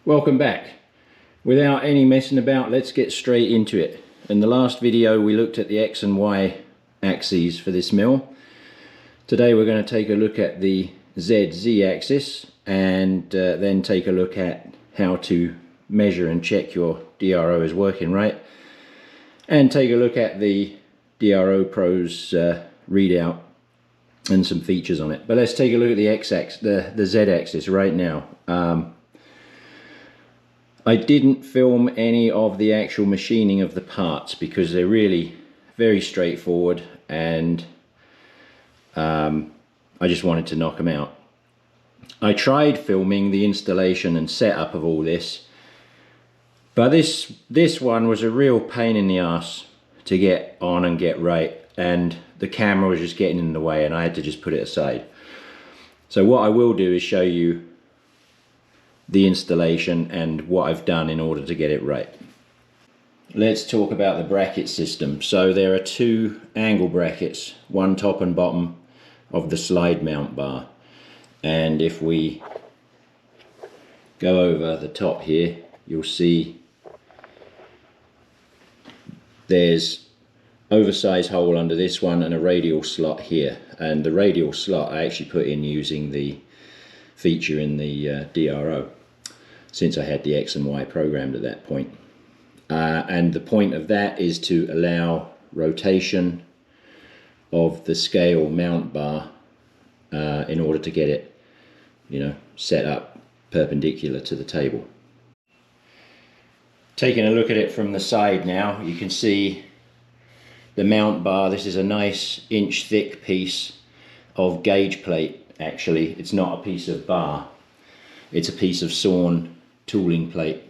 Welcome back. Without any messing about, let's get straight into it. In the last video we looked at the X and Y axes for this mill. Today we're going to take a look at the ZZ axis and then take a look at how to measure and check your DRO is working right, and take a look at the DRO Pro's readout and some features on it. But let's take a look at the X-axis, the Z-axis right now. I didn't film any of the actual machining of the parts because they're really very straightforward, and I just wanted to knock them out. I tried filming the installation and setup of all this, but this one was a real pain in the ass to get on and get right, and the camera was just getting in the way and I had to just put it aside. So what I will do is show you the installation and what I've done in order to get it right. Let's talk about the bracket system. So there are two angle brackets, one top and bottom of the slide mount bar, and if we go over the top here, you'll see there's oversized hole under this one and a radial slot here, and the radial slot I actually put in using the feature in the DRO, since I had the X and Y programmed at that point. And the point of that is to allow rotation of the scale mount bar in order to get it, set up perpendicular to the table. Taking a look at it from the side now, you can see the mount bar. This is a nice inch thick piece of gauge plate. Actually, it's not a piece of bar, it's a piece of sawn tooling plate.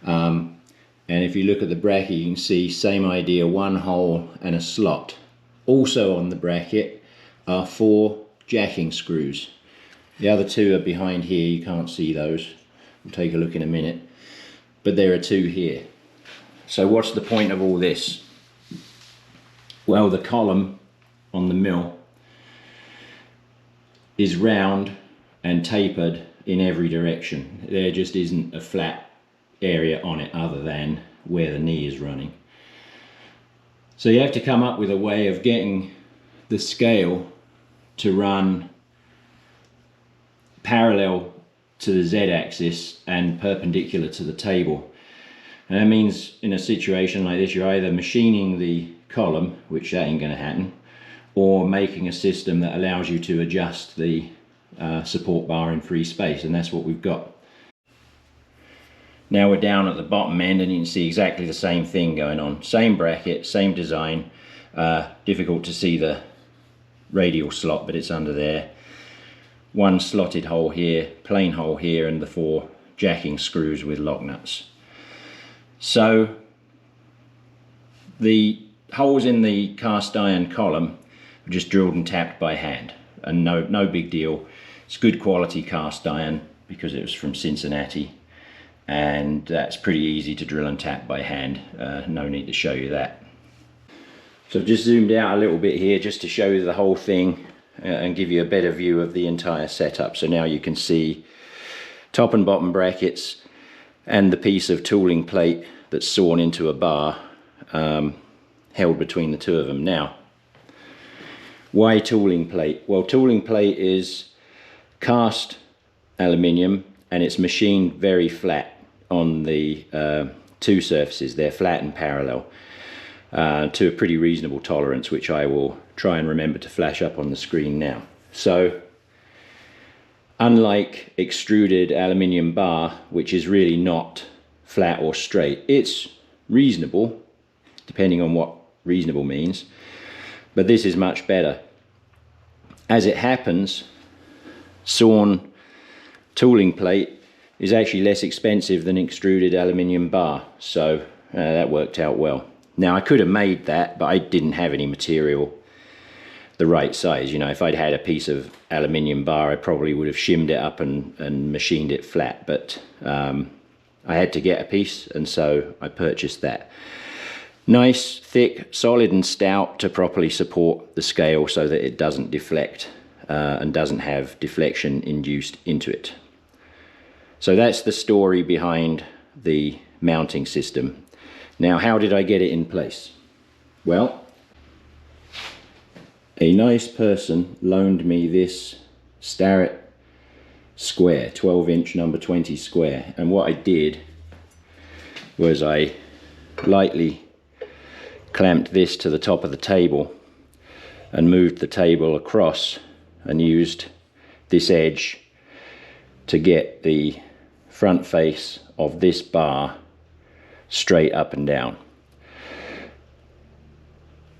And if you look at the bracket, you can see same idea, one hole and a slot. Also on the bracket are 4 jacking screws. The other 2 are behind here, you can't see those. We'll take a look in a minute. But there are 2 here. So what's the point of all this? Well, the column on the mill is round and tapered in every direction. There just isn't a flat area on it other than where the knee is running. So you have to come up with a way of getting the scale to run parallel to the Z-axis and perpendicular to the table. And that means in a situation like this, you're either machining the column, which that ain't going to happen, or making a system that allows you to adjust the support bar in free space, and that's what we've got. Now we're down at the bottom end and you can see exactly the same thing going on. Same bracket, same design. Difficult to see the radial slot, but it's under there. One slotted hole here, plain hole here, and the 4 jacking screws with lock nuts. So the holes in the cast iron column are just drilled and tapped by hand, and no big deal. It's good quality cast iron because it was from Cincinnati, and that's pretty easy to drill and tap by hand. No need to show you that. So I've just zoomed out a little bit here just to show you the whole thing and give you a better view of the entire setup. So now you can see top and bottom brackets and the piece of tooling plate that's sawn into a bar held between the 2 of them. Now, why tooling plate? Well, tooling plate is cast aluminium and it's machined very flat on the 2 surfaces. They're flat and parallel to a pretty reasonable tolerance, which I will try and remember to flash up on the screen now. So unlike extruded aluminium bar, which is really not flat or straight, it's reasonable depending on what reasonable means, but this is much better. As it happens, sawn tooling plate is actually less expensive than extruded aluminium bar, so that worked out well. Now I could have made that, but I didn't have any material the right size. If I'd had a piece of aluminium bar, I probably would have shimmed it up and machined it flat, but I had to get a piece, and so I purchased that. Nice, thick, solid and stout to properly support the scale so that it doesn't deflect and doesn't have deflection induced into it. So that's the story behind the mounting system. Now, how did I get it in place? Well, a nice person loaned me this Starrett square, 12-inch number 20 square, and what I did was I lightly clamped this to the top of the table and moved the table across and used this edge to get the front face of this bar straight up and down.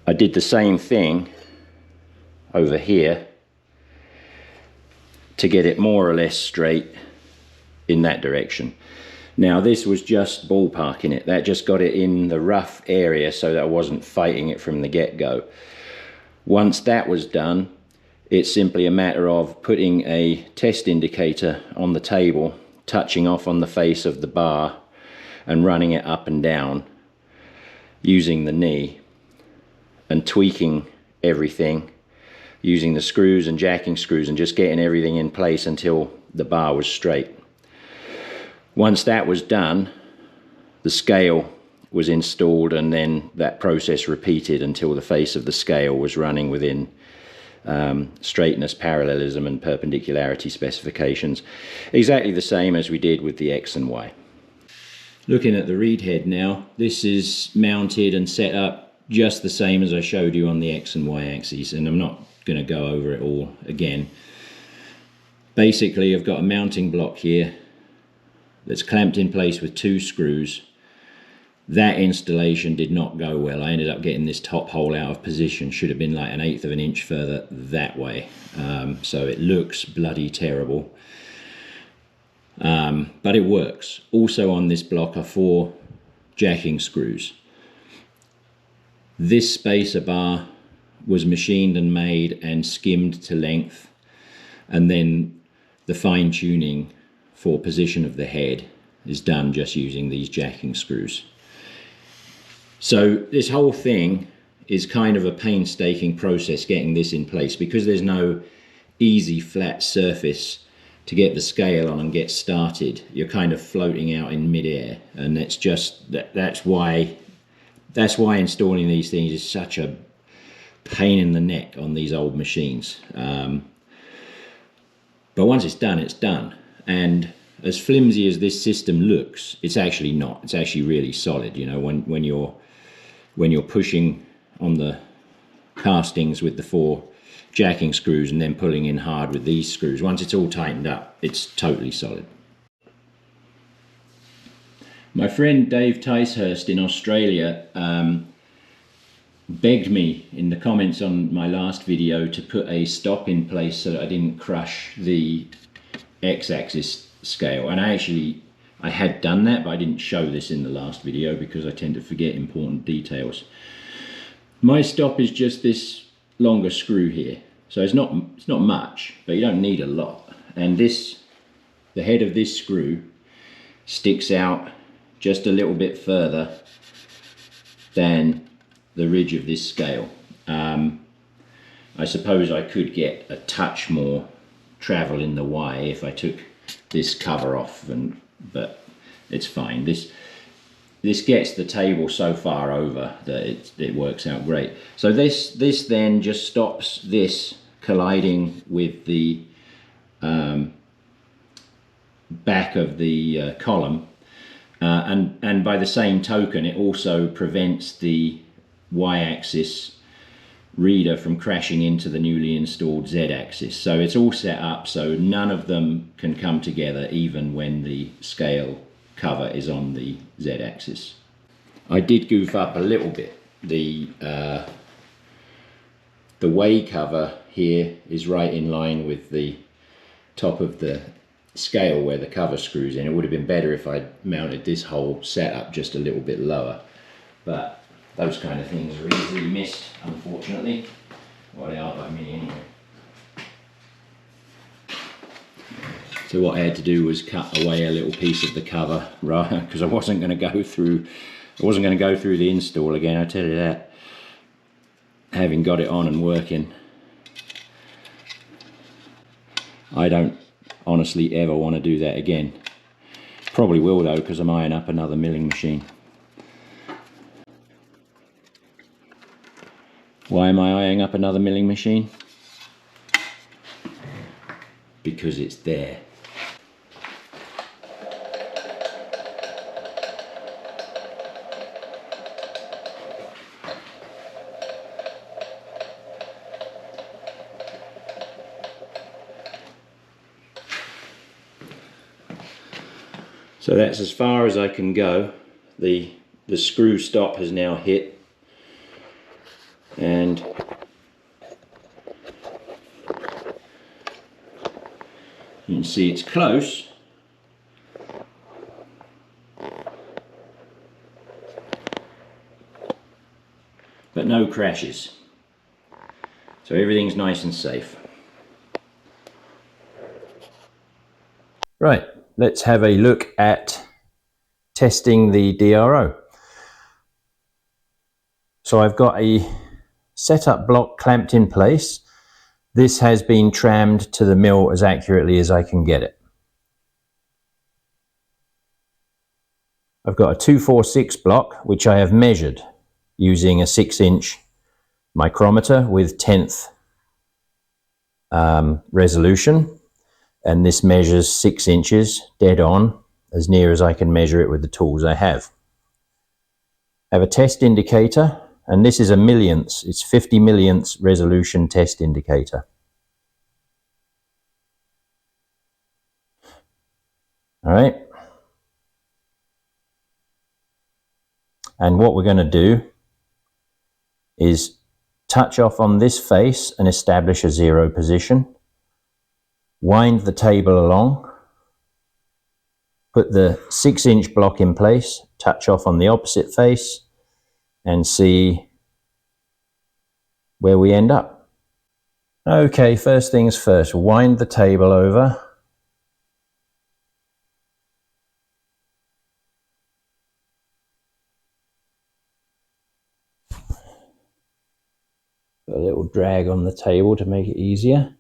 I did the same thing over here to get it more or less straight in that direction. Now this was just ballparking it. That just got it in the rough area so that I wasn't fighting it from the get-go. Once that was done, it's simply a matter of putting a test indicator on the table, touching off on the face of the bar and running it up and down using the knee and tweaking everything using the screws and jacking screws and just getting everything in place until the bar was straight. Once that was done, the scale was installed, and then that process repeated until the face of the scale was running within straightness, parallelism and perpendicularity specifications, exactly the same as we did with the X and Y. Looking at the reed head now, this is mounted and set up just the same as I showed you on the X and Y axes, and I'm not going to go over it all again. Basically, I've got a mounting block here that's clamped in place with 2 screws. That installation did not go well. I ended up getting this top hole out of position. Should have been like 1/8 of an inch further that way. So it looks bloody terrible. But it works. Also on this block are 4 jacking screws. This spacer bar was machined and made and skimmed to length, and then the fine tuning for position of the head is done just using these jacking screws. So this whole thing is kind of a painstaking process getting this in place, because there's no easy flat surface to get the scale on and get started. You're kind of floating out in midair, and it's just that's why installing these things is such a pain in the neck on these old machines. But once it's done, it's done. And as flimsy as this system looks, it's actually not. It's actually really solid. You know, when you're pushing on the castings with the 4 jacking screws and then pulling in hard with these screws, once it's all tightened up, it's totally solid. My friend Dave Ticehurst in Australia begged me in the comments on my last video to put a stop in place so that I didn't crush the X-axis scale, and I had done that, but I didn't show this in the last video because I tend to forget important details. My stop is just this longer screw here, so it's not much, but you don't need a lot. And the head of this screw sticks out just a little bit further than the ridge of this scale. I suppose I could get a touch more travel in the Y if I took this cover off, but it's fine. This gets the table so far over that it works out great. So this then just stops this colliding with the back of the column, and by the same token it also prevents the Y-axis reader from crashing into the newly installed Z-axis. So it's all set up so none of them can come together even when the scale cover is on the Z-axis. I did goof up a little bit. The way cover here is right in line with the top of the scale where the cover screws in. It would have been better if I'd mounted this whole setup just a little bit lower, but those kind of things are easily missed, unfortunately. Well, they are by me anyway. So what I had to do was cut away a little piece of the cover, right? Because I wasn't going to go through the install again, I tell you that. Having got it on and working, I don't honestly ever want to do that again. Probably will though, because I'm eyeing up another milling machine. Why am I eyeing up another milling machine? Because it's there. So that's as far as I can go. The screw stop has now hit, and you can see it's close, but no crashes. So everything's nice and safe. Right, let's have a look at testing the DRO. So I've got a setup block clamped in place. This has been trammed to the mill as accurately as I can get it. I've got a 246 block, which I have measured using a 6-inch micrometer with 10th resolution. And this measures 6 inches dead on, as near as I can measure it with the tools I have. I have a test indicator, and this is a millionths, it's 50 millionths resolution test indicator. All right. And what we're going to do is touch off on this face and establish a 0 position. Wind the table along, put the 6-inch block in place, touch off on the opposite face, and see where we end up. Okay, first things first, wind the table over. Put a little drag on the table to make it easier.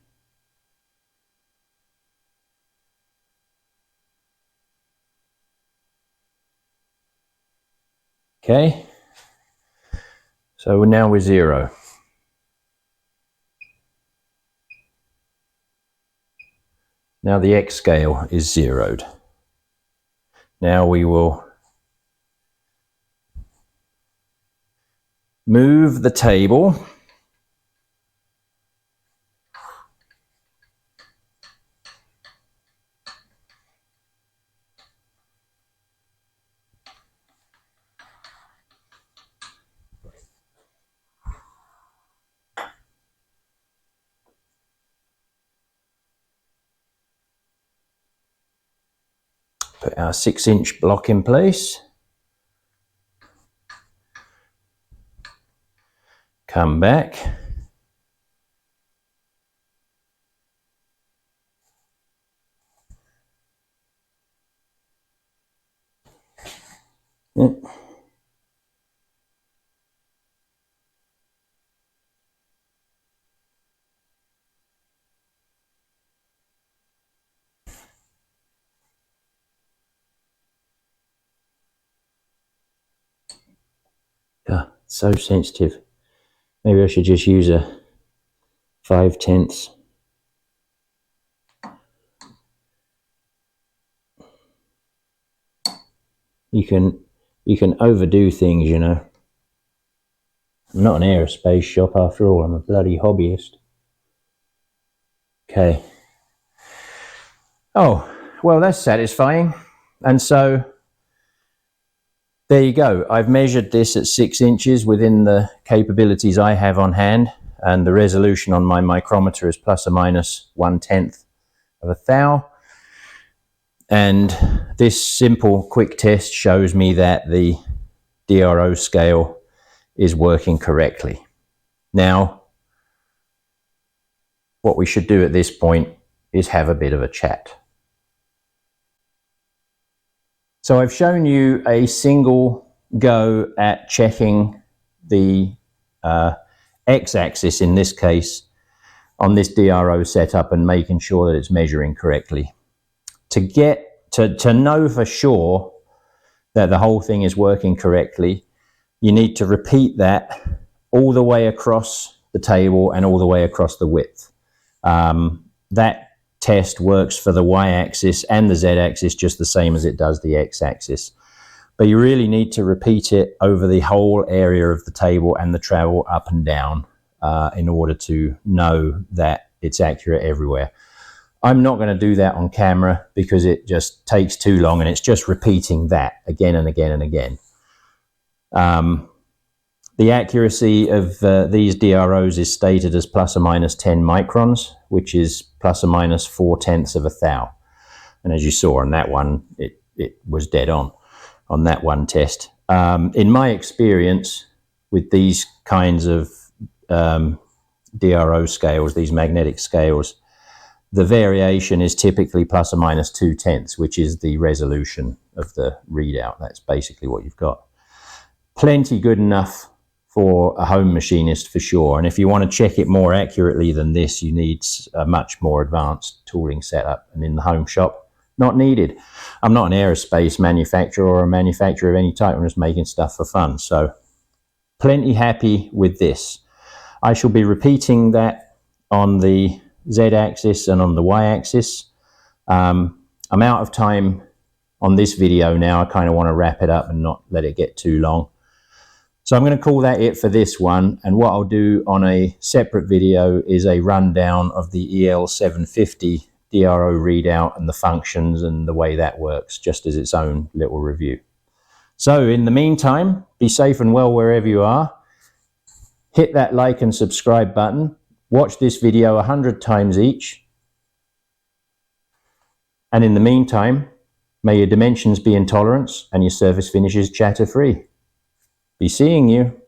Okay, so now we're 0. Now the X scale is zeroed. Now we will move the table put our 6-inch block in place, come back, so sensitive. Maybe I should just use a 5/10. You can overdo things, you know. I'm not an aerospace shop after all, I'm a bloody hobbyist. Okay. Oh, well, that's satisfying. And so there you go. I've measured this at 6 inches within the capabilities I have on hand, and the resolution on my micrometer is plus or minus 1/10 of a thou. And this simple quick test shows me that the DRO scale is working correctly. Now, what we should do at this point is have a bit of a chat. So I've shown you a single go at checking the x-axis, in this case, on this DRO setup and making sure that it's measuring correctly. To get to know for sure that the whole thing is working correctly, you need to repeat that all the way across the table and all the way across the width. That test works for the y-axis and the z-axis just the same as it does the x-axis. But you really need to repeat it over the whole area of the table and the travel up and down in order to know that it's accurate everywhere. I'm not going to do that on camera because it just takes too long, and it's just repeating that again and again and again. The accuracy of these DROs is stated as plus or minus 10 microns, which is plus or minus 0.4 of a thou. And as you saw on that one, it was dead on that one test. In my experience with these kinds of DRO scales, these magnetic scales, the variation is typically plus or minus 0.2, which is the resolution of the readout. That's basically what you've got. Plenty good enough for a home machinist for sure. And if you want to check it more accurately than this, you need a much more advanced tooling setup. And in the home shop, not needed. I'm not an aerospace manufacturer or a manufacturer of any type. I'm just making stuff for fun. So plenty happy with this. I shall be repeating that on the z-axis and on the y-axis. I'm out of time on this video now. I kind of want to wrap it up and not let it get too long. So I'm going to call that it for this one. And what I'll do on a separate video is a rundown of the EL750 DRO readout and the functions and the way that works, just as its own little review. So in the meantime, be safe and well wherever you are. Hit that like and subscribe button. Watch this video 100 times each. And in the meantime, may your dimensions be in tolerance and your surface finishes chatter-free. Be seeing you.